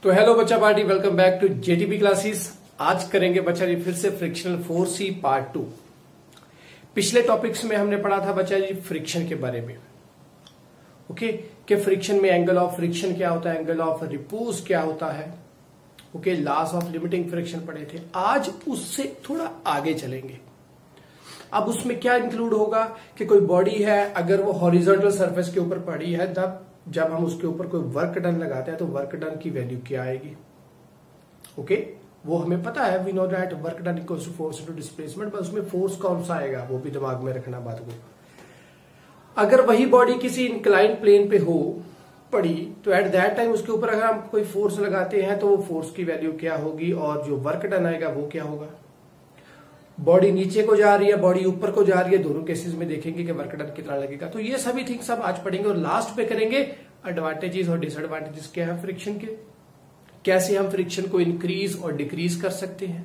तो हेलो बच्चा party, welcome back to JTP classes. आज करेंगे बच्चा जी फिर से फ्रिक्शनल फोर्स ही पार्ट 2। पिछले टॉपिक्स में हमने पढ़ा था बच्चा जी फ्रिक्शन के बारे में। ओके, कि फ्रिक्शन में एंगल ऑफ फ्रिक्शन क्या होता है, एंगल ऑफ रिपोज क्या होता है। Okay, loss of limiting friction पढ़े थे। आज उससे थोड़ा आगे चलेंगे। अब उसमें क्या इंक्लूड होगा कि कोई बॉडी है, अगर वो हॉरिजॉन्टल सरफेस के ऊपर पड़ी है, तब जब हम उसके ऊपर कोई वर्क डन लगाते हैं तो वर्क डन की वैल्यू क्या आएगी। ओके, वो हमें पता है, we know that work done equals to force into displacement, बस उसमें फोर्स कौन सा आएगा वो भी दिमाग में रखना बात को। अगर वही बॉडी किसी इंक्लाइन प्लेन पे हो पड़ी तो एट दैट टाइम उसके ऊपर अगर हम कोई फोर्स लगाते हैं तो वो फोर्स की वैल्यू क्या होगी और जो वर्क डन आएगा वो क्या होगा। बॉडी नीचे को जा रही है, बॉडी ऊपर को जा रही है, दोनों केसेस में देखेंगे कि वर्क डन कितना लगेगा। तो ये सभी थिंग्स सब आज पढ़ेंगे और लास्ट पे करेंगे एडवांटेजेस और डिसएडवांटेजेस क्या है फ्रिक्शन के, कैसे हम फ्रिक्शन को इंक्रीज और डिक्रीज कर सकते हैं।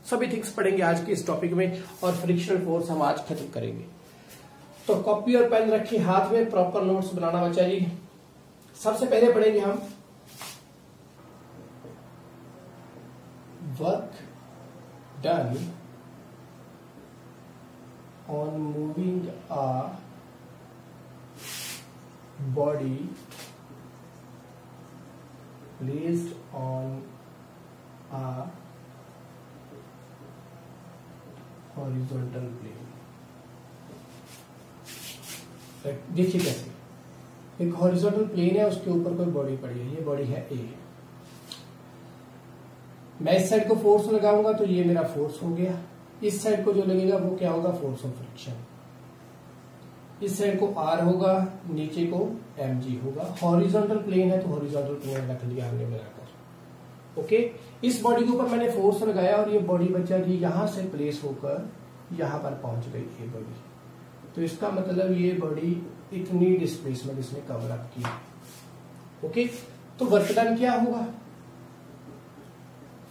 सभी थिंग्स पढ़ेंगे आज के इस टॉपिक में और फ्रिक्शनल फोर्स हम आज खत्म करेंगे। तो कॉपी और पेन रखिए हाथ में, प्रॉपर नोट्स बनाना बच्चा जी। सबसे पहले पढ़ेंगे हम work done on moving a body placed on a horizontal plane। देखिए कैसे, एक हॉरिजॉन्टल प्लेन है, उसके ऊपर कोई बॉडी पड़ी है, ये बॉडी है ए। मैं इस साइड को फोर्स लगाऊंगा तो ये मेरा फोर्स हो गया, इस साइड को जो लगेगा वो क्या होगा, फोर्स ऑफ फ्रिक्शन। इस साइड को आर होगा, नीचे को mg होगा। हॉरिजॉन्टल प्लेन है तो हॉरिजॉन्टल प्लेन रख लिया हमने मिलाकर। ओके, इस बॉडी के ऊपर मैंने फोर्स लगाया और ये बॉडी बच्चा जी यहां से प्लेस होकर यहां पर पहुंच गई ये बॉडी। तो इसका मतलब ये बॉडी इतनी डिस्प्लेसमेंट इसने कवर अप की। ओके, तो वर्क डन क्या होगा,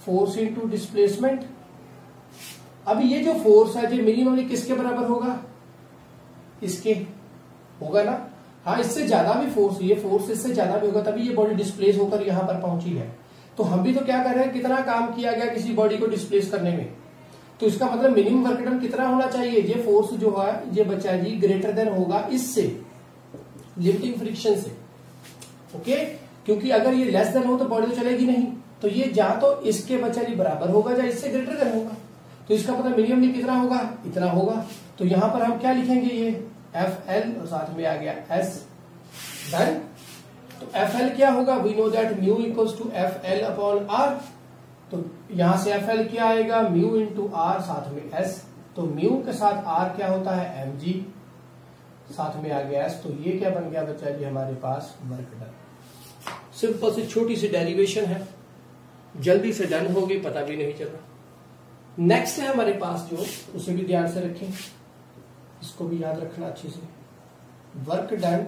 फोर्स इनटू डिस्प्लेसमेंट। अब ये जो फोर्स है जो मिनिममली किसके बराबर होगा, इसके होगा ना। हाँ, इससे ज्यादा भी फोर्स, ये फोर्स इससे ज्यादा भी होगा, तभी ये बॉडी डिस्प्लेस होकर यहां पर पहुंची है। तो हम भी तो क्या कर रहे हैं, कितना काम किया गया किसी बॉडी को डिस्प्लेस करने में। तो इसका मतलब मिनिमम वर्क डन कितना होना चाहिए, ये फोर्स जो है ये बच्चा जी ग्रेटर देन होगा इससे, लिमिटिंग फ्रिक्शन से। ओके, क्योंकि अगर ये लेस देन हो तो बॉडी तो चलेगी नहीं। तो ये या तो इसके बच्चा जी बराबर होगा या इससे ग्रेटर देन होगा। तो इसका मतलब मिनिमम कितना होगा, इतना होगा। तो यहां पर हम क्या लिखेंगे, ये एफ एल और साथ में आ गया एस डन। तो एफ एल क्या होगा, we know that mu equals to F L upon R. तो यहां से एफ एल क्या आएगा, म्यू इंटू आर साथ में एस। तो म्यू के साथ आर क्या होता है, एम जी, साथ में आ गया एस। तो ये क्या बन गया बच्चा जी हमारे पास, वर्क डन। सिंपल सी छोटी सी डेरिवेशन है, जल्दी से डन होगी, पता भी नहीं चला। नेक्स्ट है हमारे पास जो, उसे भी ध्यान से रखें, इसको भी याद रखना अच्छे से। Work done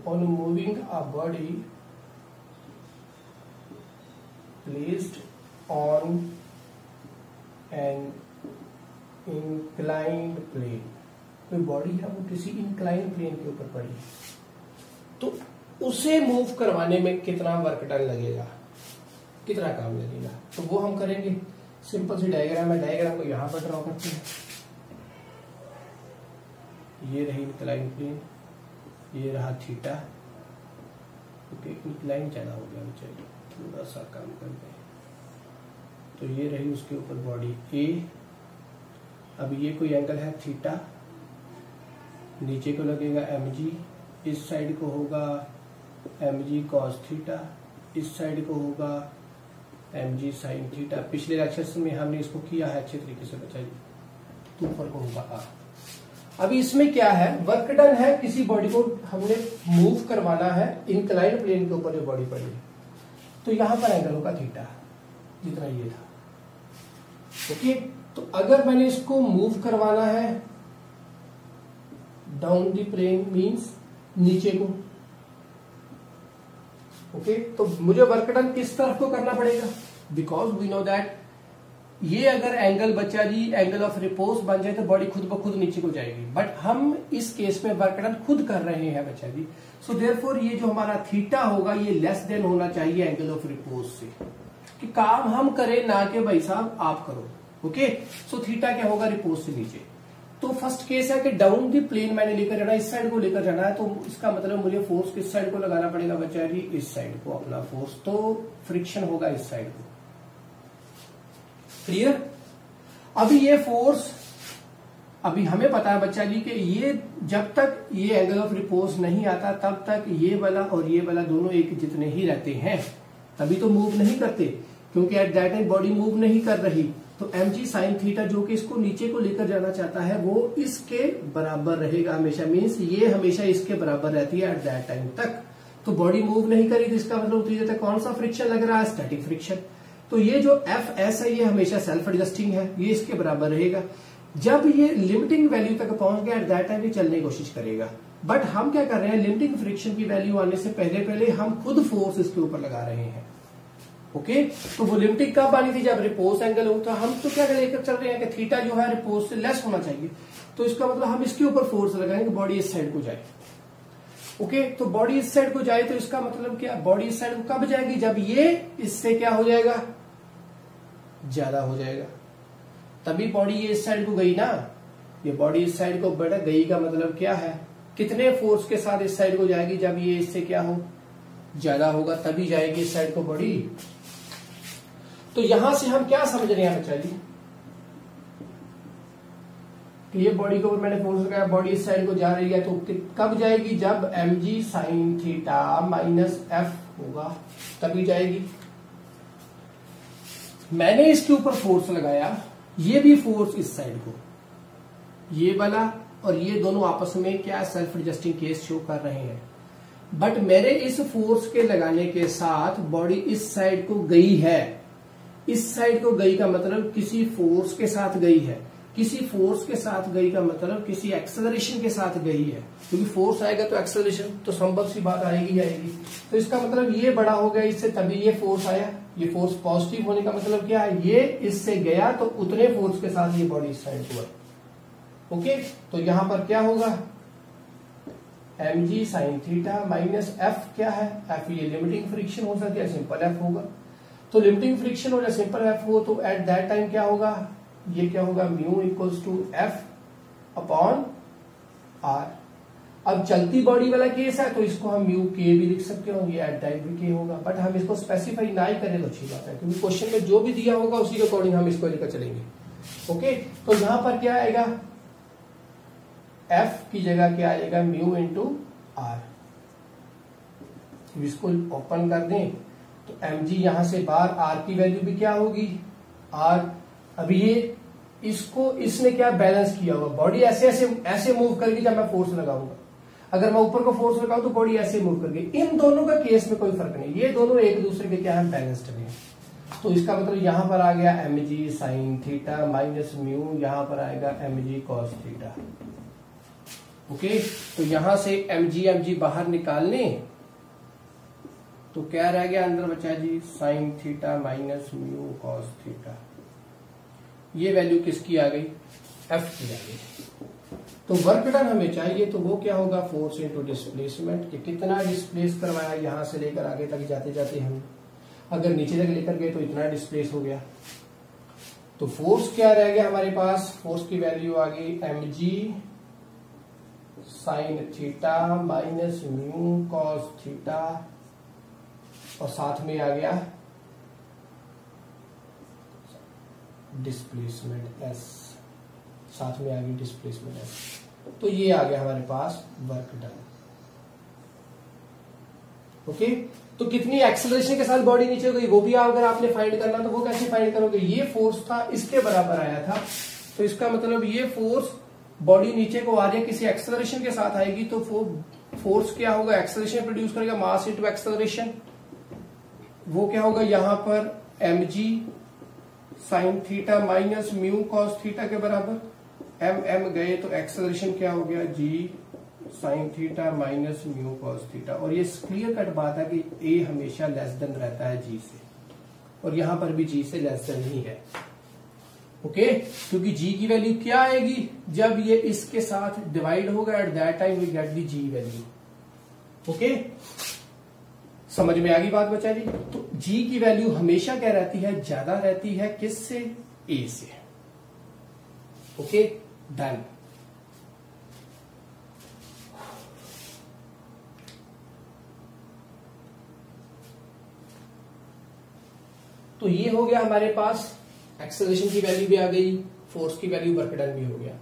on moving a body placed on an inclined plane. कोई बॉडी है वो किसी इंक्लाइंड प्लेन के ऊपर पड़ी है, तो उसे मूव करवाने में कितना वर्क डन लगेगा, कितना काम लगेगा, तो वो हम करेंगे। सिंपल सी डायग्राम है, डायग्राम को यहां पर ड्रॉ करते हैं। ये रही इंक्लाइन प्लेन, ये रहा थीटा। ओके, इंक्लाइन ज्यादा हो गया, चाहिए थोड़ा सा काम कर दें। तो ये रही उसके ऊपर बॉडी ए। अब ये कोई एंगल है थीटा, नीचे को लगेगा mg, इस साइड को होगा mg cos थीटा, इस साइड को होगा mg sin थीटा। पिछले लेक्चर्स में हमने इसको किया है अच्छे तरीके से बच्चा जी। ऊपर को होगा आर। अभी इसमें क्या है, वर्क डन है, किसी बॉडी को हमने मूव करवाना है इंक्लाइन प्लेन के ऊपर जो बॉडी पड़ी है। तो यहां पर एंगल होगा थीटा, जितना ये था। ओके, तो अगर मैंने इसको मूव करवाना है डाउन द प्लेन मींस नीचे को। ओके, तो मुझे वर्क डन किस तरफ को करना पड़ेगा, बिकॉज वी नो दैट ये अगर एंगल बच्चा जी एंगल ऑफ रिपोज बन जाए तो बॉडी खुद ब खुद नीचे को जाएगी, बट हम इस केस में वर्क डन खुद कर रहे हैं बच्चा जी। सो देयरफॉर ये जो हमारा थीटा होगा ये लेस देन होना चाहिए एंगल ऑफ रिपोज से, कि काम हम करें ना कि भाई साहब आप करो। ओके, सो थीटा क्या होगा, रिपोज से नीचे। तो फर्स्ट केस है कि डाउन दी प्लेन मैंने लेकर जाना, इस साइड को लेकर जाना है, तो इसका मतलब मुझे फोर्स किस साइड को लगाना पड़ेगा बच्चा जी, इस साइड को अपना फोर्स, तो फ्रिक्शन होगा इस साइड को। क्लियर। अभी ये फोर्स, अभी हमें पता है बच्चा जी कि ये जब तक ये एंगल ऑफ रिपोज नहीं आता तब तक ये वाला और ये वाला दोनों एक जितने ही रहते हैं, तभी तो मूव नहीं करते, क्योंकि eight that time body move नहीं कर रही। तो mg साइन थीटा जो कि इसको नीचे को लेकर जाना चाहता है वो इसके बराबर रहेगा हमेशा, मीन्स ये हमेशा इसके बराबर रहती है एट दैट टाइम तक। तो बॉडी मूव नहीं करी तो इसका मतलब उतनी देर तक कौन सा फ्रिक्शन लग रहा है, स्टैटिक फ्रिक्शन। तो ये जो एफ एस है ये हमेशा सेल्फ एडजस्टिंग है, ये इसके बराबर रहेगा। जब ये लिमिटिंग वैल्यू तक पहुंच गया एट दैट टाइम ये चलने की कोशिश करेगा, बट हम क्या कर रहे हैं, लिमिटिंग फ्रिक्शन की वैल्यू आने से पहले हम खुद फोर्स इसके ऊपर लगा रहे हैं। ओके, तो वो लिमिटिंग कब आनी थी, जब रिपोज एंगल हो। तो हम तो क्या लेकर चल रहे हैं कि थीटा जो है रिपोज से लेस होना चाहिए, तो इसका मतलब हम इसके ऊपर फोर्स लगाएंगे, बॉडी इस साइड को जाए। ओके, तो बॉडी इस साइड को जाए तो इसका मतलब क्या, बॉडी इस साइड को कब जाएगी, जब ये इससे क्या हो जाएगा, ज्यादा हो जाएगा, तभी बॉडी ये इस साइड को गई ना। ये बॉडी इस साइड को बेटा गई का मतलब क्या है, कितने फोर्स के साथ इस साइड को जाएगी, जब ये इससे क्या हो, ज्यादा होगा, तभी जाएगी इस साइड को बॉडी। तो यहां से हम क्या समझ रहे हैं बच्चा जी, कि ये बॉडी के ऊपर मैंने फोर्स लगाया, बॉडी इस साइड को जा रही है, तो कब जाएगी, जब mg sine theta minus F होगा तभी जाएगी। मैंने इसके ऊपर फोर्स लगाया, ये भी फोर्स इस साइड को, ये वाला और ये दोनों आपस में क्या सेल्फ एडजस्टिंग केस शो कर रहे हैं, बट मेरे इस फोर्स के लगाने के साथ बॉडी इस साइड को गई है। इस साइड को गई का मतलब किसी फोर्स के साथ गई है, किसी फोर्स के साथ गई का मतलब किसी एक्सेलरेशन के साथ गई है, क्योंकि फोर्स आएगा तो एक्सेलरेशन तो संभव सी बात आएगी आएगी। तो इसका मतलब ये बड़ा हो गया इससे, तभी ये फोर्स आया। ये फोर्स पॉजिटिव होने का मतलब क्या है, ये इससे गया तो उतने फोर्स के साथ ये बॉडी इस साइड को। ओके, तो यहां पर क्या होगा, mg sine theta minus F क्या है, एफ ये लिमिटिंग फ्रिक्शन हो सकती है, सिंपल एफ होगा। तो लिमिटिंग फ्रिक्शन हो या सिंपल एफ हो तो एट दैट टाइम क्या होगा, ये क्या होगा, mu equals to F upon R. अब चलती बॉडी वाला केस है तो इसको हम म्यू के भी लिख सकते हो, ये एट टाइम भी के होगा, बट हम इसको स्पेसिफाई ना ही करें तो अच्छी बात है, क्योंकि क्वेश्चन में जो भी दिया होगा उसी के अकॉर्डिंग हम इसको लेकर चलेंगे। ओके, तो यहां पर क्या आएगा, एफ की जगह क्या आएगा, म्यू इंटू आर। इसको ओपन कर दें तो mg यहां से बाहर, r की वैल्यू भी क्या होगी, r। अभी ये इसको इसने क्या बैलेंस किया होगा, बॉडी ऐसे ऐसे ऐसे मूव करेगी जब मैं फोर्स लगाऊंगा, अगर मैं ऊपर को फोर्स लगाऊं तो बॉडी ऐसे मूव करेगी। इन दोनों का केस में कोई फर्क नहीं, ये दोनों एक दूसरे के क्या है, बैलेंस्ड है। तो इसका मतलब यहां पर आ गया mg sine theta minus mu, यहां पर आएगा mg कॉस थीटा। ओके, तो यहां से mg बाहर निकालने तो क्या रह गया अंदर बचा जी, sine theta minus mu cos theta. ये वैल्यू किसकी आ गई, एफ की आ गई। तो वर्क डन हमें चाहिए तो वो क्या होगा, फोर्स इनटू डिस्प्लेसमेंट, कि कितना डिस्प्लेस करवाया यहां से लेकर आगे तक जाते जाते हम, अगर नीचे तक लेकर गए तो इतना डिस्प्लेस हो गया। तो फोर्स क्या रह गया हमारे पास, फोर्स की वैल्यू आ गई mg sine theta minus mu cos theta, और साथ में आ गया डिस्प्लेसमेंट एस, साथ में आ गई डिस्प्लेसमेंट एस। तो ये आ गया हमारे पास वर्क डन। ओके, तो कितनी एक्सेलरेशन के साथ बॉडी नीचे गई वो भी अगर आपने फाइंड करना तो वो कैसे फाइंड करोगे, ये फोर्स था इसके बराबर आया था, तो इसका मतलब ये फोर्स बॉडी नीचे को आ रही है, किसी एक्सेलरेशन के साथ आएगी तो फोर्स क्या होगा, एक्सेलरेशन प्रोड्यूस करेगा, मास इनटू एक्सेलरेशन। वो क्या होगा यहां पर mg sine theta minus mu cos theta के बराबर, m गए तो एक्सेलरेशन क्या हो गया, g sign theta minus mu cos theta. और ये क्लियर कट बात है कि a हमेशा लेस देन रहता है g से, और यहां पर भी g से लेस देन ही है। ओके, क्योंकि जी की वैल्यू क्या आएगी जब ये इसके साथ डिवाइड होगा, at that time we get the G value. Okay, समझ में आ गई बात बच्चा जी। तो जी की वैल्यू हमेशा क्या रहती है, ज्यादा रहती है किससे, ए से। Okay, done. तो ये हो गया हमारे पास, एक्सेलरेशन की वैल्यू भी आ गई, फोर्स की वैल्यू, वर्क डन भी हो गया।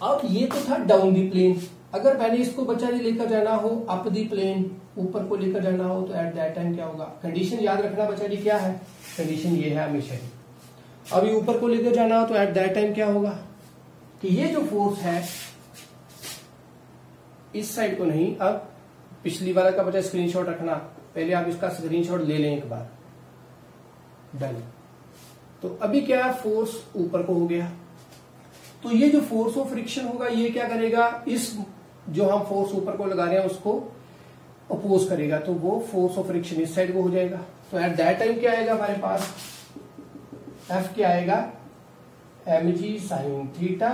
अब ये तो था डाउन दी प्लेन। अगर पहले इसको बच्चा जी लेकर जाना हो अप दी प्लेन, ऊपर को लेकर जाना हो, तो एट दैट टाइम क्या होगा, कंडीशन याद रखना बच्चा जी क्या है, कंडीशन ये है हमेशा ही। अब ये ऊपर को लेकर जाना हो तो एट दैट टाइम क्या होगा कि ये जो फोर्स है इस साइड को नहीं, अब पिछली वाला का बच्चा स्क्रीनशॉट रखना, पहले आप इसका स्क्रीनशॉट ले लें एक बार, डन। तो अभी क्या है, फोर्स ऊपर को हो गया, तो ये जो फोर्स ऑफ फ्रिक्शन होगा ये क्या करेगा, इस जो हम फोर्स ऊपर को लगा रहे हैं उसको अपोज करेगा, तो वो फोर्स ऑफ फ्रिक्शन इस साइड को हो जाएगा। तो एट दैट टाइम क्या आएगा हमारे पास, एफ क्या आएगा, mg sine theta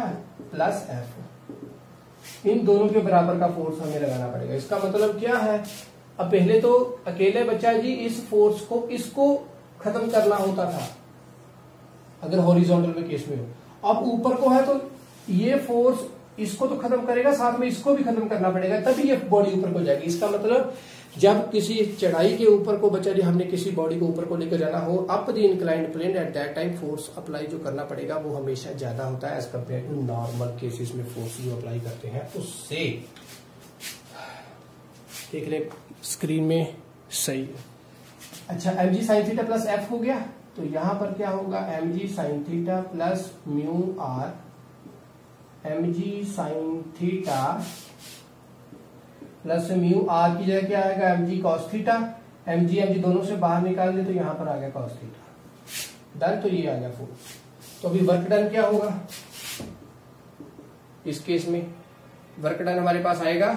plus F. इन दोनों के बराबर का फोर्स हमें लगाना पड़ेगा। इसका मतलब क्या है, अब पहले तो अकेले बच्चा जी इस फोर्स को इसको खत्म करना होता था अगर हॉरिजॉन्टल में केस में हो, अब ऊपर को है तो ये फोर्स इसको तो खत्म करेगा, साथ में इसको भी खत्म करना पड़ेगा, तभी ये बॉडी ऊपर को जाएगी। इसका मतलब जब किसी चढ़ाई के ऊपर को बच्चा जी हमने किसी बॉडी को ऊपर को लेकर जाना हो up the inclined plane, at that time force apply जो करना पड़ेगा वो हमेशा ज्यादा होता है as compare to normal cases में फोर्स जो अप्लाई करते हैं उससे। देख ले स्क्रीन में सही है। अच्छा, mg sine theta plus F हो गया, तो यहां पर क्या होगा, mg sine theta plus mu R, mg sine theta plus mu R की जगह क्या आएगा, mg कॉस थीटा, mg दोनों से बाहर निकाल दे तो यहां पर आ गया कॉस थीटा, डन। तो ये आ गया फोर्स। तो अभी वर्क डन क्या होगा, इस केस में वर्क डन हमारे पास आएगा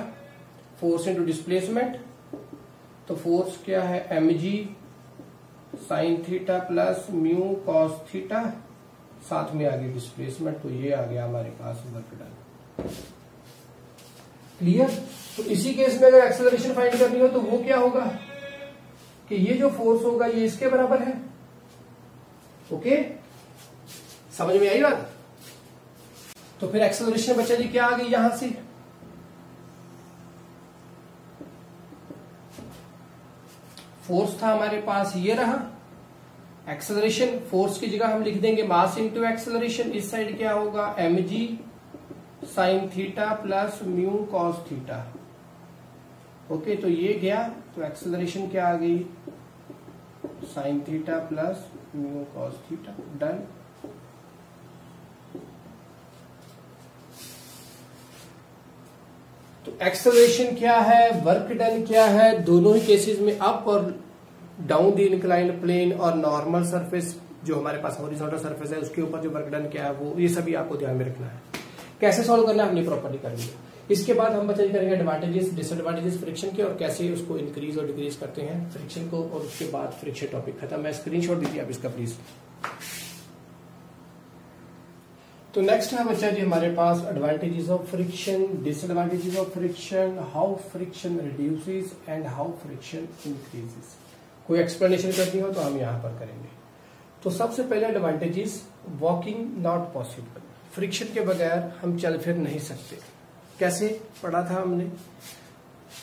फोर्स इनटू डिस्प्लेसमेंट। तो फोर्स क्या है, mg sine theta plus mu cos theta, साथ में आ गया डिस्प्लेसमेंट, तो ये आ गया हमारे पास वर्क डन। क्लियर। तो इसी केस में अगर एक्सेलरेशन फाइंड करनी हो तो वो क्या होगा कि ये जो फोर्स होगा ये इसके बराबर है। ओके, समझ में आई बात। तो फिर एक्सेलरेशन बच्चा जी क्या आ गई, यहां से फोर्स था हमारे पास ये रहा, एक्सेलरेशन फोर्स की जगह हम लिख देंगे मास इनटू एक्सेलरेशन। इस साइड क्या होगा, mg sine theta plus mu cos theta. Okay, तो ये गया, तो एक्सेलरेशन क्या आ गई, sign theta plus mu cos theta, done. तो एक्सेलरेशन क्या है, वर्क डन क्या है, दोनों ही केसेस में अप और डाउन द इंक्लाइंड प्लेन और नॉर्मल सरफेस जो हमारे पास हॉरिजॉन्टल सरफेस है उसके ऊपर जो वर्क डन क्या है वो, ये सभी आपको ध्यान में रखना है। कैसे सॉल्व करना है अपनी प्रॉपर्टी करनी है। इसके बाद हम बच्चे करेंगे एडवांटेजेस डिसएडवांटेजेस फ्रिक्शन के और कैसे उसको इंक्रीज और डिक्रीज करते हैं फ्रिक्शन को, और उसके बाद फ्रिक्शन टॉपिक खत्म है। स्क्रीनशॉट दीजिए आप इसका प्लीज। तो नेक्स्ट है बच्चा जी हमारे पास advantages of friction, disadvantages of friction, how friction reduces and how friction increases. कोई एक्सप्लेनेशन करनी हो तो हम यहां पर करेंगे। तो सबसे पहले advantages, walking not possible, friction के बगैर हम चल फिर नहीं सकते। कैसे पढ़ा था हमने,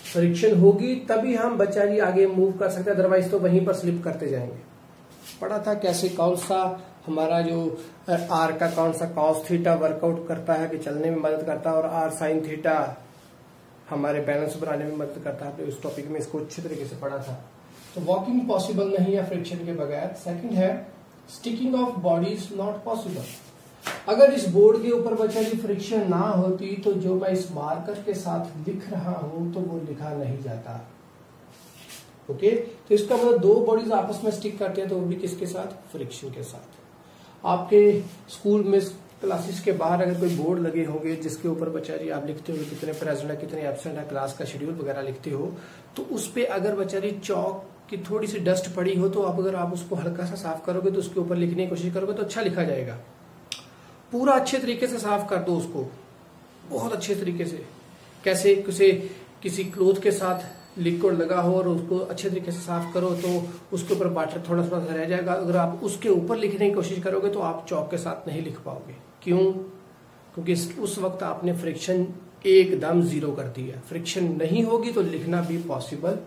फ्रिक्शन होगी तभी हम बच्चा जी आगे मूव कर सकते हैं, अदरवाइज तो वहीं पर स्लिप करते जाएंगे। पढ़ा था कैसे, कौन सा हमारा जो आर का कौन सा कॉस थीटा वर्कआउट करता है कि चलने में मदद करता है, और आर साइन थीटा हमारे बैलेंस बनाने में मदद करता है। तो इस टॉपिक में इसको अच्छी तरीके से पढ़ा था। तो वॉकिंग पॉसिबल नहीं है फ्रिक्शन के बगैर। सेकंड है sticking of body is not possible. अगर इस बोर्ड के ऊपर बच्चा जी फ्रिक्शन ना होती तो जो मैं इस मार्कर के साथ लिख रहा हूं तो वो लिखा नहीं जाता। ओके, तो इसका मतलब दो बॉडीज आपस में स्टिक करते हैं तो वो भी किसके साथ, फ्रिक्शन के साथ। आपके स्कूल में क्लासेस के बाहर अगर कोई बोर्ड लगे होंगे जिसके ऊपर बच्चा जी आप लिखते हो कितने प्रेजेंट है कितने एब्सेंट है, क्लास का शेड्यूल वगैरह लिखते हो, तो उस पे अगर बच्चा जी चौक की थोड़ी सी डस्ट पड़ी हो तो अब अगर आप उसको हल्का सा साफ करोगे तो उसके ऊपर लिखने की कोशिश करोगे तो अच्छा लिखा जाएगा। पूरा अच्छे तरीके से साफ कर दो उसको, बहुत अच्छे तरीके से। कैसे, किसी क्लोथ के साथ लिक्विड लगा हो और उसको अच्छे तरीके से साफ करो तो उसके ऊपर वाटर थोड़ा थोड़ा रह जाएगा। अगर आप उसके ऊपर लिखने की कोशिश करोगे तो आप चौक के साथ नहीं लिख पाओगे। क्यों? क्योंकि उस वक्त आपने फ्रिक्शन एकदम जीरो कर दिया। फ्रिक्शन नहीं होगी तो लिखना भी पॉसिबल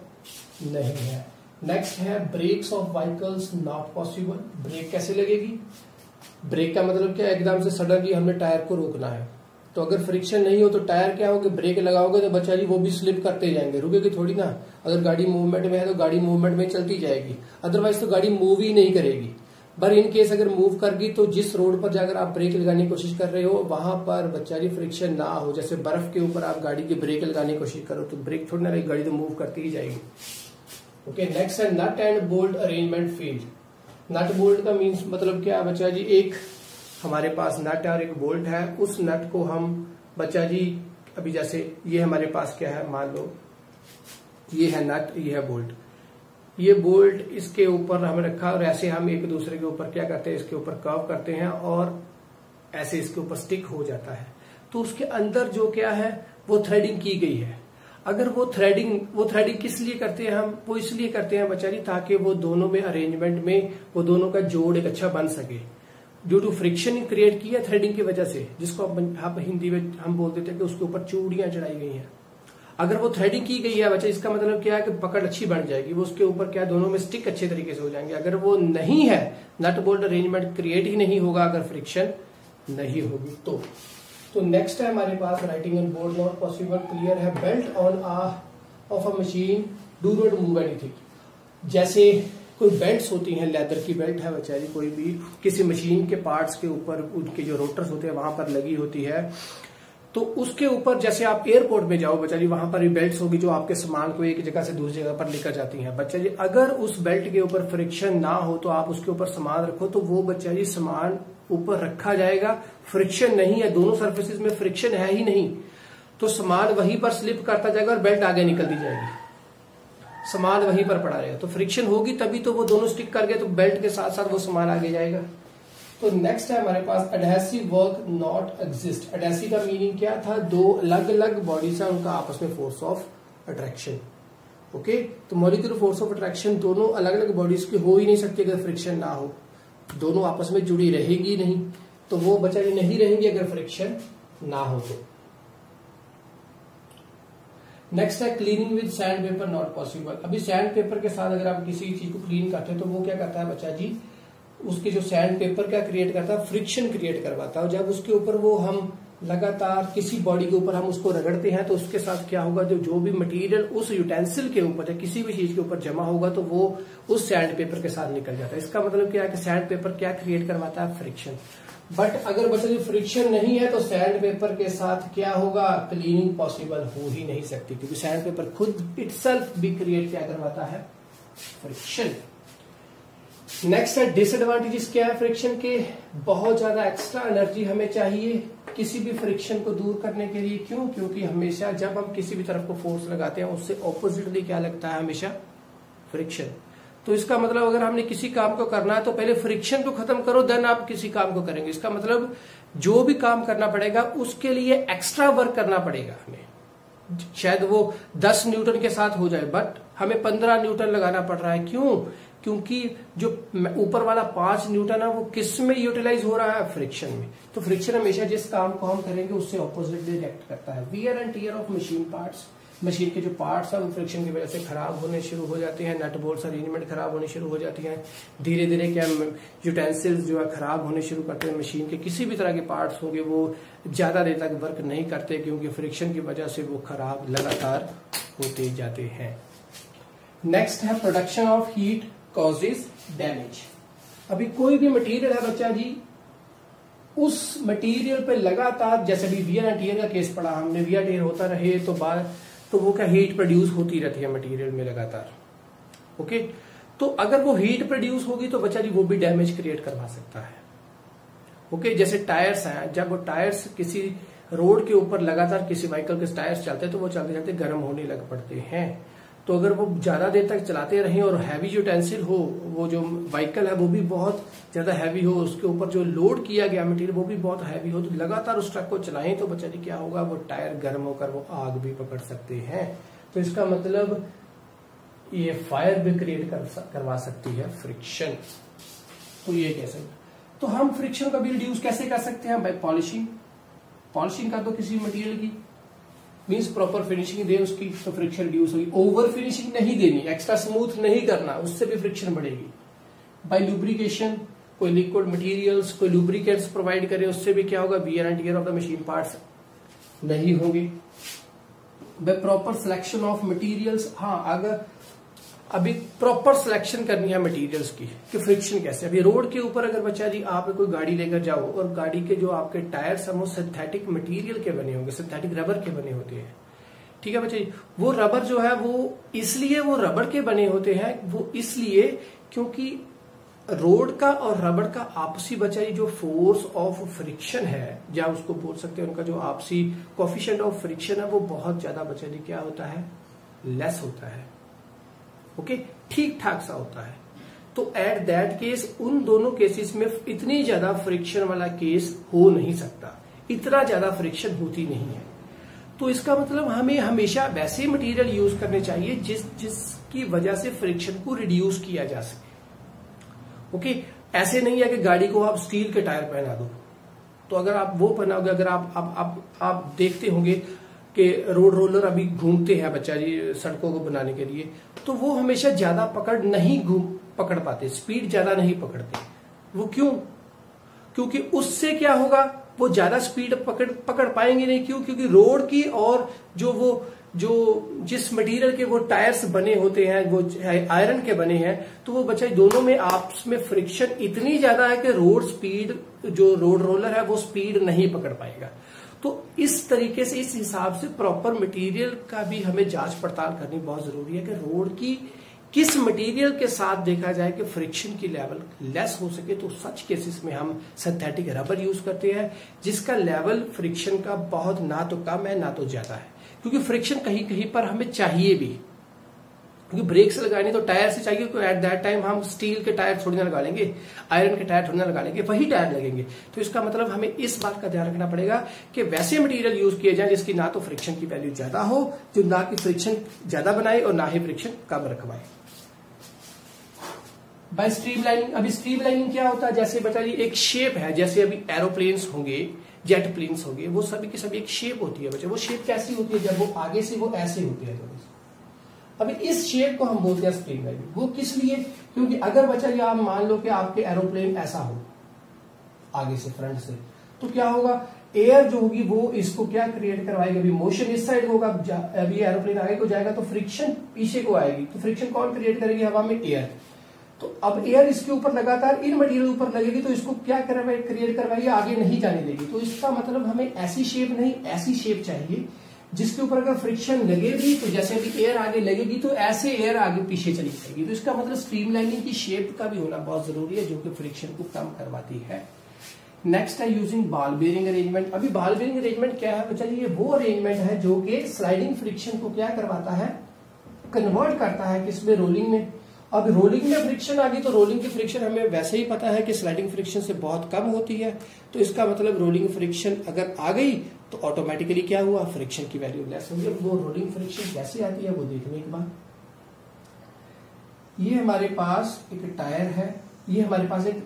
नहीं है। नेक्स्ट है brakes of vehicles not possible. Brake कैसे लगेगी? ब्रेक का मतलब क्या है? एकदम से सडनली हमने टायर को रोकना है, तो अगर फ्रिक्शन नहीं हो तो टायर क्या होगा, ब्रेक लगाओगे तो बच्चा जी वो भी स्लिप करते जाएंगे, रुकेगी थोड़ी ना। अगर गाड़ी मूवमेंट में है तो गाड़ी मूवमेंट में चलती जाएगी, अदरवाइज तो गाड़ी मूव ही नहीं करेगी। पर इन केस अगर मूव कर गई तो जिस रोड पर जाकर आप ब्रेक लगाने की कोशिश कर रहे हो वहां पर बच्चा जी फ्रिक्शन ना हो। जैसे बर्फ के ऊपर आप गाड़ी की ब्रेक लगाने की कोशिश करो तो ब्रेक थोड़ी ना रहेगी, गाड़ी तो मूव करती ही जाएगी। ओके, नेक्स्ट है nut and bolt arrangement fail. Nut bolt का मीन्स मतलब क्या बच्चा जी, एक हमारे पास नट है और एक बोल्ट है। उस नट को हम बच्चा जी, अभी जैसे ये हमारे पास क्या है, मान लो ये है नट, ये है बोल्ट। ये बोल्ट इसके ऊपर हमें रखा और ऐसे हम एक दूसरे के ऊपर क्या करते हैं, इसके ऊपर कर्व करते हैं और ऐसे इसके ऊपर स्टिक हो जाता है। तो उसके अंदर जो क्या है वो थ्रेडिंग की गई है। अगर वो थ्रेडिंग किस लिए करते हैं हम? वो इसलिए करते हैं बच्चा जी ताकि वो दोनों में अरेंजमेंट में वो दोनों का जोड़ एक अच्छा बन सके। ड्यू टू फ्रिक्शन क्रिएट किया थ्रेडिंग की वजह से, जिसको आप हिंदी में हम बोल देते हैं कि उसके ऊपर चूड़ियां चढ़ाई गई हैं। अगर वो थ्रेडिंग की गई है बच्चा, इसका मतलब क्या है कि पकड़ अच्छी बन जाएगी, वो उसके ऊपर क्या दोनों में स्टिक अच्छे तरीके से हो जाएंगे। अगर वो नहीं है, नट बोल्ट अरेंजमेंट क्रिएट ही नहीं होगा अगर फ्रिक्शन नहीं होगी तो नेक्स्ट है हमारे पास writing on board not possible. Clear है। Belt on of a machine do not move anything. जैसे कोई बेल्ट्स होती हैं, लेदर की बेल्ट है बेचारी, कोई भी किसी मशीन के पार्ट्स के ऊपर उनके जो रोटर्स होते हैं वहां पर लगी होती है, तो उसके ऊपर जैसे आप एयरपोर्ट में जाओ बच्चा जी, वहां पर भी बेल्ट्स होगी जो आपके सामान को एक जगह से दूसरी जगह पर लेकर जाती हैं। बच्चा जी अगर उस बेल्ट के ऊपर फ्रिक्शन ना हो तो आप उसके ऊपर सामान रखो तो वो बच्चा जी सामान ऊपर रखा जाएगा। फ्रिक्शन नहीं है, दोनों सर्फेसिस में फ्रिक्शन है ही नहीं, तो सामान वहीं पर स्लिप करता जाएगा और बेल्ट आगे निकलती जाएगी, सामान वहीं पर पड़ा रहेगा। तो फ्रिक्शन होगी तभी तो वो दोनों स्टिक कर गए, तो बेल्ट के साथ साथ वो सामान आगे जाएगा। तो नेक्स्ट है हमारे पास adhesive work not exist. Adhesive का मीनिंग क्या था? दो अलग अलग बॉडीज है, उनका आपस में फोर्स ऑफ अट्रैक्शन। ओके, तो मॉलिक्यूलर फोर्स ऑफ अट्रैक्शन दोनों अलग अलग बॉडीज की हो ही नहीं सकती अगर फ्रिक्शन ना हो, दोनों आपस में जुड़ी रहेगी नहीं, तो वो बच्चा नहीं रहेंगे अगर फ्रिक्शन ना हो तो। नेक्स्ट है cleaning with sand paper not possible. अभी सैंड पेपर के साथ अगर आप किसी चीज को क्लीन करते हैं तो वो क्या करता है बच्चा जी, उसके जो सैंड पेपर क्या क्रिएट करता है, फ्रिक्शन क्रिएट करवाता है। और जब उसके ऊपर वो हम लगातार किसी बॉडी के ऊपर हम उसको रगड़ते हैं तो उसके साथ क्या होगा, जो भी मटेरियल उस यूटेंसिल के ऊपर या किसी भी चीज के ऊपर जमा होगा तो वो उस सैंड पेपर के साथ निकल जाता है। इसका मतलब क्या है कि सैंड पेपर क्या क्रिएट करवाता है, फ्रिक्शन। बट अगर बच्चा जो फ्रिक्शन नहीं है तो सैंड पेपर के साथ क्या होगा, क्लीनिंग पॉसिबल हो ही नहीं सकती, क्योंकि सैंड पेपर खुद इटसेल्फ भी क्रिएट क्या करवाता है, फ्रिक्शन। नेक्स्ट है डिसएडवांटेजेस क्या है फ्रिक्शन के? बहुत ज्यादा एक्स्ट्रा एनर्जी हमें चाहिए किसी भी फ्रिक्शन को दूर करने के लिए। क्यों? क्योंकि हमेशा जब हम किसी भी तरफ को फोर्स लगाते हैं उससे ऑपोजिटली क्या लगता है, हमेशा फ्रिक्शन। तो इसका मतलब अगर हमने किसी काम को करना है तो पहले फ्रिक्शन को खत्म करो, देन आप किसी काम को करेंगे। इसका मतलब जो भी काम करना पड़ेगा उसके लिए एक्स्ट्रा वर्क करना पड़ेगा हमें। शायद वो 10 न्यूटन के साथ हो जाए बट हमें 15 न्यूटन लगाना पड़ रहा है। क्यों? क्योंकि जो ऊपर वाला 5 न्यूटन है वो किस में यूटिलाइज हो रहा है, फ्रिक्शन में। तो फ्रिक्शन हमेशा जिस काम को हम करेंगे उससे ऑपोजिटली रिएक्ट करता है। Wear and tear of machine parts, machine के जो पार्ट्स है वो फ्रिक्शन की वजह से खराब होने शुरू हो जाते हैं। नट बोल्ट्स अरेंजमेंट खराब होने शुरू हो जाती हैं। धीरे धीरे क्या यूटेंसिल्स जो है खराब होने शुरू करते हैं। मशीन के किसी भी तरह के पार्ट्स होंगे वो ज्यादा देर तक वर्क नहीं करते क्योंकि फ्रिक्शन की वजह से वो खराब लगातार होते जाते हैं। नेक्स्ट है production of heat causes damage. अभी कोई भी मटेरियल है बच्चा जी, उस मटेरियल पे लगातार, जैसे अभी वियर एंड टियर का केस पढ़ा हमने, वियर टियर होता रहे तो वो क्या हीट प्रोड्यूस होती रहती है मटेरियल में लगातार। ओके, तो अगर वो हीट प्रोड्यूस होगी तो बच्चा जी वो भी डैमेज क्रिएट करवा सकता है। ओके, जैसे टायर्स हैं, जब वो टायर्स किसी रोड के ऊपर लगातार किसी व्हीकल के टायर्स चलते हैं तो वो चलते चलते गर्म होने लग पड़ते हैं। तो अगर वो ज्यादा देर तक चलाते रहें और हैवी यूटेंसिल हो, वो जो व्हीकल है वो भी बहुत ज्यादा हैवी हो, उसके ऊपर जो लोड किया गया मटेरियल वो भी बहुत हैवी हो, तो लगातार उस ट्रक को चलाएं तो बच्चा जी क्या होगा, वो टायर गर्म होकर वो आग भी पकड़ सकते हैं। तो इसका मतलब ये फायर भी क्रिएट करवा सकती है फ्रिक्शन। तो ये कैसे, तो हम फ्रिक्शन को भी रिड्यूस कैसे कर सकते हैं, बाय पॉलिशिंग। पॉलिशिंग का तो किसी मटेरियल की मीन्स प्रॉपर फिनिशिंग दे उसकी, तो फ्रिक्शन रिड्यूस होगी। ओवर फिनिशिंग नहीं देनी, एक्स्ट्रा स्मूथ नहीं करना, उससे भी फ्रिक्शन बढ़ेगी। बाय लुब्रिकेशन, कोई लिक्विड मटेरियल्स, कोई लुब्रिकेंट्स प्रोवाइड करे, उससे भी क्या होगा, wear and tear of the machine parts नहीं होंगे। By proper selection of materials, हाँ अगर अभी प्रॉपर सिलेक्शन करनी है मटेरियल्स की कि फ्रिक्शन कैसे। अभी रोड के ऊपर अगर बच्चा जी आप कोई गाड़ी लेकर जाओ और गाड़ी के जो आपके टायर्स हैं वो सिंथेटिक मटेरियल के बने होंगे, सिंथेटिक रबर के बने होते हैं, ठीक है बच्चा जी। वो रबर जो है वो इसलिए वो रबर के बने होते हैं, वो इसलिए क्योंकि रोड का और रबर का आपसी बच्चा जी जो फोर्स ऑफ फ्रिक्शन है, या उसको बोल सकते हैं उनका जो आपसी कोफिशिएंट ऑफ फ्रिक्शन है, वो बहुत ज्यादा बच्चा जी क्या होता है, लेस होता है। ओके, ठीक ठाक सा होता है। तो एट दैट केस उन दोनों केसेस में इतनी ज्यादा फ्रिक्शन वाला केस हो नहीं सकता, इतना ज्यादा फ्रिक्शन होती नहीं है। तो इसका मतलब हमें हमेशा वैसे मटेरियल यूज करने चाहिए जिसकी वजह से फ्रिक्शन को रिड्यूस किया जा सके। ओके, ऐसे नहीं है कि गाड़ी को आप स्टील के टायर पहना दो, तो अगर आप वो पहनाओगे, अगर आप देखते होंगे कि रोड रोलर अभी घूमते हैं बच्चा जी सड़कों को बनाने के लिए, तो वो हमेशा ज्यादा पकड़ पाते, स्पीड ज्यादा नहीं पकड़ते। वो क्यों? क्योंकि उससे क्या होगा, वो ज्यादा स्पीड पकड़ पाएंगे नहीं। क्यों? क्योंकि रोड की और जिस मटेरियल के वो टायर्स बने होते हैं वो आयरन के बने हैं, तो वो बच्चा दोनों में आपस में फ्रिक्शन इतनी ज्यादा है कि जो रोड रोलर है वो स्पीड नहीं पकड़ पाएगा। तो इस तरीके से, इस हिसाब से प्रॉपर मटेरियल का भी हमें जांच पड़ताल करनी बहुत जरूरी है कि रोड की किस मटेरियल के साथ देखा जाए कि फ्रिक्शन की लेवल लेस हो सके। तो सच केसेस में हम सिंथेटिक रबर यूज करते हैं जिसका लेवल फ्रिक्शन का बहुत ना तो कम है ना तो ज्यादा है, क्योंकि फ्रिक्शन कहीं कहीं पर हमें चाहिए भी, क्योंकि ब्रेक्स लगाने तो टायर से चाहिए। एट दैट टाइम हम स्टील के टायर थोड़ी ना लगा लेंगे, आयरन के टायर थोड़ी ना लगा लेंगे, वही टायर लगेंगे। तो इसका मतलब हमें इस बात का ध्यान रखना पड़ेगा कि वैसे मटेरियल यूज किए जाए जिसकी ना तो फ्रिक्शन की वैल्यू ज्यादा हो, जो ना कि फ्रिक्शन ज्यादा बनाए और ना ही फ्रिक्शन कम रखवाए। बाय स्ट्रीमलाइनिंग, अभी स्ट्रीमलाइनिंग क्या होता है, जैसे बता दी एक शेप है, जैसे अभी एरोप्लेन्स होंगे, जेट प्लेन्स होंगे, वो सभी की सभी एक शेप होती है बच्चे। वो शेप कैसी होती है, जब वो आगे से वो ऐसे होती है थोड़ी सी। अभी इस शेप को हम बोलते हैं स्ट्रीमलाइनिंग। वो किस लिए? क्योंकि अगर बच्चा ये आप मान लो कि आपके एरोप्लेन ऐसा हो आगे से, फ्रंट से, तो क्या होगा, एयर जो होगी वो इसको क्या क्रिएट करवाएगी, अभी मोशन इस साइड होगा, अभी एरोप्लेन आगे को जाएगा तो फ्रिक्शन पीछे को आएगी। तो फ्रिक्शन कौन क्रिएट करेगी, हवा में एयर। तो अब एयर इसके ऊपर लगातार इन मटेरियल ऊपर लगेगी तो इसको क्या क्रिएट करवाएगी, आगे नहीं जाने देगी। तो इसका मतलब हमें ऐसी शेप नहीं, ऐसी शेप चाहिए जिसके ऊपर अगर फ्रिक्शन लगेगी तो जैसे अभी एयर आगे लगेगी तो ऐसे एयर आगे पीछे चली जाएगी। तो इसका मतलब स्ट्रीमलाइनिंग की शेप का भी होना बहुत जरूरी है, जो कि फ्रिक्शन को कम करवाती है। नेक्स्ट है यूजिंग बॉल बेयरिंग अरेंजमेंट। अभी बॉल बेयरिंग अरेंजमेंट क्या है बच्चा, ये वो अरेंजमेंट है जो कि स्लाइडिंग फ्रिक्शन को क्या करवाता है, कन्वर्ट करता है किसमें, रोलिंग में। अब रोलिंग में फ्रिक्शन आ गई तो रोलिंग की फ्रिक्शन हमें वैसे ही पता है कि स्लाइडिंग फ्रिक्शन से बहुत कम होती है। तो इसका मतलब रोलिंग फ्रिक्शन अगर आ गई तो ऑटोमेटिकली क्या हुआ, फ्रिक्शन की वैल्यू लेस होगी। वो रोलिंग फ्रिक्शन कैसे आती है वो देखने के बाद, ये हमारे पास एक टायर है, ये हमारे पास एक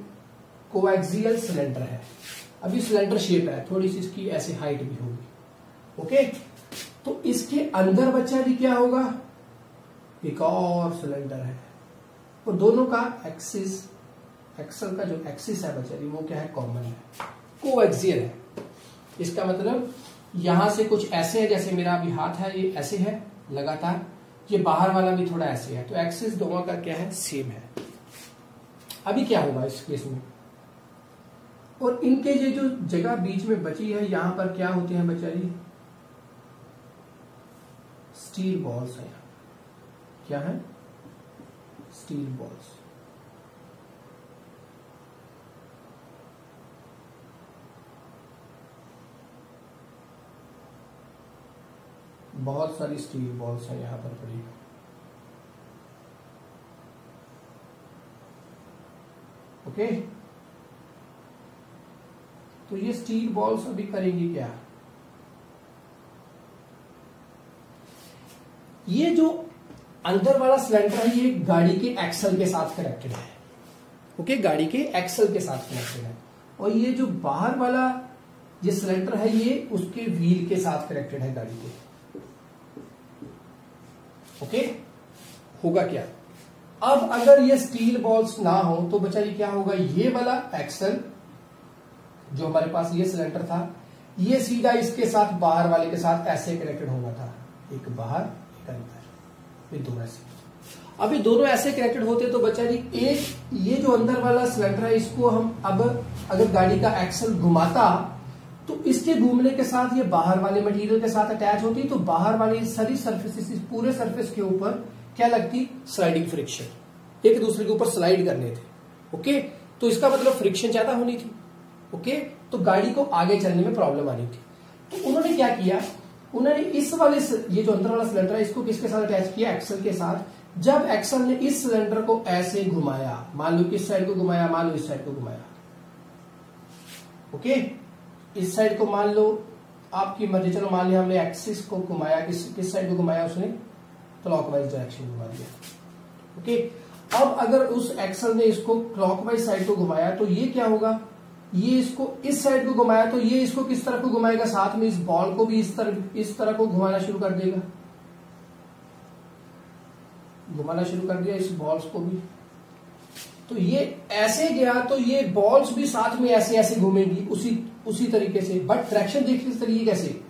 कोएक्सियल सिलेंडर है। अभी सिलेंडर शेप है, थोड़ी सी इसकी ऐसे हाइट भी होगी। ओके, तो इसके अंदर बच्चा भी क्या होगा, एक और सिलेंडर है, और दोनों का एक्सल का जो एक्सिस है बच्चा वो क्या है, कॉमन है, कोएक्सियल है। इसका मतलब यहां से कुछ ऐसे है, जैसे मेरा अभी हाथ है ये ऐसे है लगातार, ये बाहर वाला भी थोड़ा ऐसे है, तो एक्सिस दोनों का क्या है, सेम है। अभी क्या होगा इस केस में, और इनके ये जो जगह बीच में बची है यहां पर क्या होते हैं बच्चा जी, स्टील बॉल्स है। क्या है, स्टील बॉल्स। बहुत सारी स्टील बॉल्स हैं यहां पर पड़ी। ओके, तो ये स्टील बॉल्स अभी करेंगी क्या, ये जो अंदर वाला सिलेंडर है ये गाड़ी के एक्सल के साथ कनेक्टेड है। ओके, गाड़ी के एक्सल के साथ कनेक्टेड है, और ये जो बाहर वाला ये सिलेंडर है ये उसके व्हील के साथ कनेक्टेड है गाड़ी के। ओके, होगा क्या, अब अगर ये स्टील बॉल्स ना हो तो बेचारी क्या होगा, ये वाला एक्सल जो हमारे पास ये सिलेंडर था ये सीधा इसके साथ बाहर वाले के साथ ऐसे कनेक्टेड होना था, एक बाहर एक अंदर, ये दोनों ऐसे। अभी दोनों ऐसे कनेक्टेड होते तो बेचारी एक ये जो अंदर वाला सिलेंडर है इसको हम अब अगर गाड़ी का एक्सल घुमाता तो इसके घूमने के साथ ये बाहर वाले मटेरियल के साथ अटैच होती, तो बाहर वाली सारी सरफेस पूरे सरफेस के ऊपर क्या लगती, स्लाइडिंग फ्रिक्शन, एक दूसरे के ऊपर स्लाइड करने थे। ओके, तो इसका मतलब फ्रिक्शन ज्यादा होनी थी। ओके, तो गाड़ी को आगे चलने में प्रॉब्लम आनी थी। तो उन्होंने क्या किया, उन्होंने इस वाले ये जो अंदर वाला सिलेंडर है इसको किसके साथ अटैच किया, एक्सल के साथ। जब एक्सल ने इस सिलेंडर को ऐसे घुमाया, मान लो किस साइड को घुमाया, मान लो इस साइड को घुमाया। ओके, इस साइड को मान लो आपकी मर्जी, चलो मान लिया हमने एक्सिस को घुमाया, किस साइड को घुमाया, उसने क्लॉकवाइज डायरेक्शन घुमा दिया। ओके, अब अगर उस एक्सल ने इसको क्लॉकवाइज साइड को घुमाया तो ये क्या होगा, ये इसको इस साइड को घुमाया तो ये इसको किस तरफ को घुमाएगा, साथ में इस बॉल को भी इस तरह को घुमाना शुरू कर देगा, घुमाना शुरू कर दिया इस बॉल्स को भी। तो ये ऐसे गया तो ये बॉल्स भी साथ में ऐसे ऐसे घूमेंगी उसी तरीके से, बट ट्रैक्शन देखिए इस तरीके कैसे,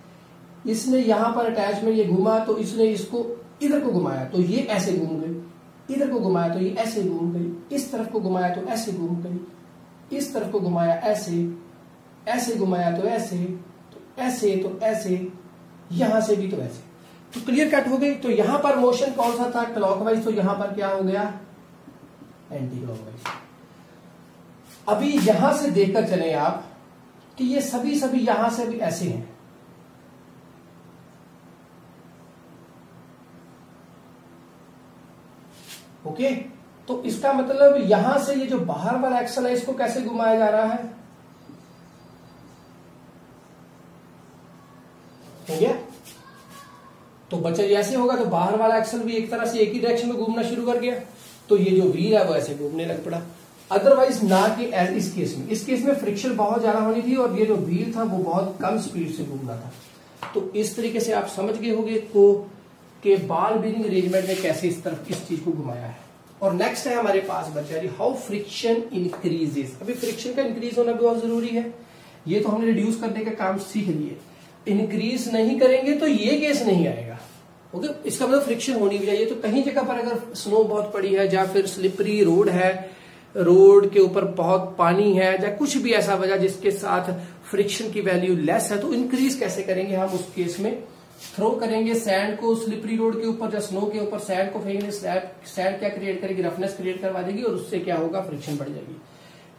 इसने यहां पर अटैचमेंट ये घुमा तो इसने इसको इधर को घुमाया तो ये ऐसे घूम गई, इधर को घुमाया तो ये ऐसे घूम गई, इस तरफ को घुमाया तो ऐसे घूम गई, इस तरफ को घुमाया ऐसे, ऐसे घुमाया तो ऐसे, तो ऐसे तो ऐसे, यहां से भी तो ऐसे, तो क्लियर कट हो गई। तो यहां पर मोशन कौन सा था, क्लॉकवाइज, तो यहां पर क्या हो गया, एंटी क्लॉकवाइज। अभी यहां से देखकर चले आप कि ये सभी यहां से भी ऐसे हैं। ओके, तो इसका मतलब यहां से ये जो बाहर वाला एक्सल है इसको कैसे घुमाया जा रहा है, हो गया। तो बच्चा ऐसे होगा तो बाहर वाला एक्सल भी एक तरह से एक ही डायरेक्शन में घूमना शुरू कर गया, तो ये जो व्हील है वो ऐसे घूमने लग पड़ा। अदरवाइज ना कि इस केस में फ्रिक्शन बहुत ज्यादा होनी थी और ये जो व्हील था वो बहुत कम स्पीड से घूमना था। तो इस तरीके से आप समझ गए होंगे कि बॉल बीयरिंग अरेंजमेंट ने कैसे इस तरफ इस चीज को घुमाया है। और नेक्स्ट है हमारे पास बच्चा जी, हाउ फ्रिक्शन इंक्रीजेस। अभी फ्रिक्शन का इंक्रीज होना बहुत जरूरी है, ये तो हमने रिड्यूस करने का काम सीख लिए, इंक्रीज नहीं करेंगे तो ये केस नहीं आएगा। ओके, इसका मतलब फ्रिक्शन होनी भी चाहिए। तो कहीं जगह पर अगर स्नो बहुत पड़ी है या फिर स्लिपरी रोड है, रोड के ऊपर बहुत पानी है या कुछ भी ऐसा वजह जिसके साथ फ्रिक्शन की वैल्यू लेस है, तो इंक्रीज कैसे करेंगे हम, उस केस में थ्रो करेंगे सैंड को स्लिपरी रोड के ऊपर या स्नो के ऊपर सैंड को फेंकेंगे, सैंड क्या क्रिएट करेगी, रफनेस क्रिएट करवा देगी और उससे क्या होगा, फ्रिक्शन बढ़ जाएगी।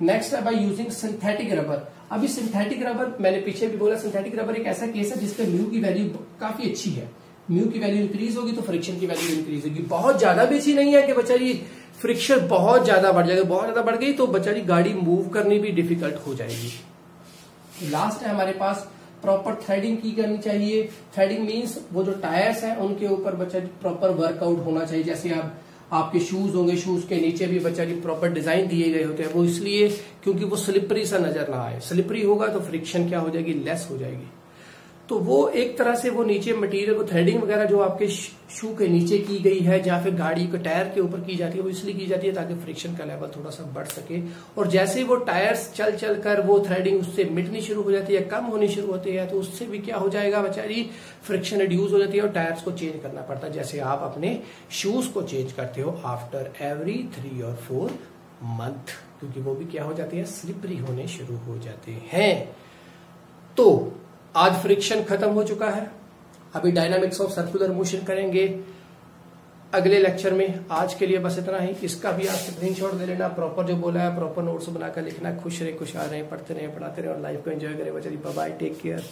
नेक्स्ट है बाय यूजिंग सिंथेटिक रबर। अभी सिंथेटिक रबर मैंने पीछे भी बोला, सिंथेटिक रबर एक ऐसा केस है जिसपे म्यू की वैल्यू काफी अच्छी है, म्यू की वैल्यू इंक्रीज होगी तो फ्रिक्शन की वैल्यू इंक्रीज होगी। बहुत ज्यादा भी अच्छी नहीं है कि बेचारी फ्रिक्शन बहुत ज्यादा बढ़ जाएगा, बहुत ज्यादा बढ़ गई तो बेचारी गाड़ी मूव करनी भी डिफिकल्ट हो जाएगी। लास्ट है हमारे पास प्रॉपर थ्रेडिंग की करनी चाहिए। थ्रेडिंग मींस वो जो टायर्स हैं उनके ऊपर बच्चा प्रॉपर वर्कआउट होना चाहिए। जैसे आपके शूज होंगे, शूज के नीचे भी बच्चा प्रॉपर डिजाइन दिए गए होते हैं, वो इसलिए क्योंकि वो स्लिपरी सा नजर ना आए। स्लिपरी होगा तो फ्रिक्शन क्या हो जाएगी, लेस हो जाएगी। तो वो एक तरह से वो नीचे मटेरियल को थ्रेडिंग वगैरह जो आपके शू के नीचे की गई है या फिर गाड़ी के टायर के ऊपर की जाती है, वो इसलिए की जाती है ताकि फ्रिक्शन का लेवल थोड़ा सा बढ़ सके। और जैसे वो टायर्स चल चल कर वो थ्रेडिंग उससे मिटनी शुरू हो जाती है, कम होनी शुरू होती है, तो उससे भी क्या हो जाएगा बेचारी, फ्रिक्शन रिड्यूस हो जाती है और टायर्स को चेंज करना पड़ता है। जैसे आप अपने शूज को चेंज करते हो आफ्टर एवरी 3 और 4 मंथ, क्योंकि वो भी क्या हो जाती है, स्लिपरी होने शुरू हो जाते हैं। तो आज फ्रिक्शन खत्म हो चुका है, अभी डायनामिक्स ऑफ सर्कुलर मोशन करेंगे अगले लेक्चर में। आज के लिए बस इतना ही। इसका भी आप स्क्रीनशॉट दे लेना, प्रॉपर जो बोला है प्रॉपर नोट्स बनाकर लिखना। खुश रहे, खुशहाल रहे, पढ़ते रहे, पढ़ाते रहे और लाइफ को एंजॉय करें बच्चे। Bye bye, take care.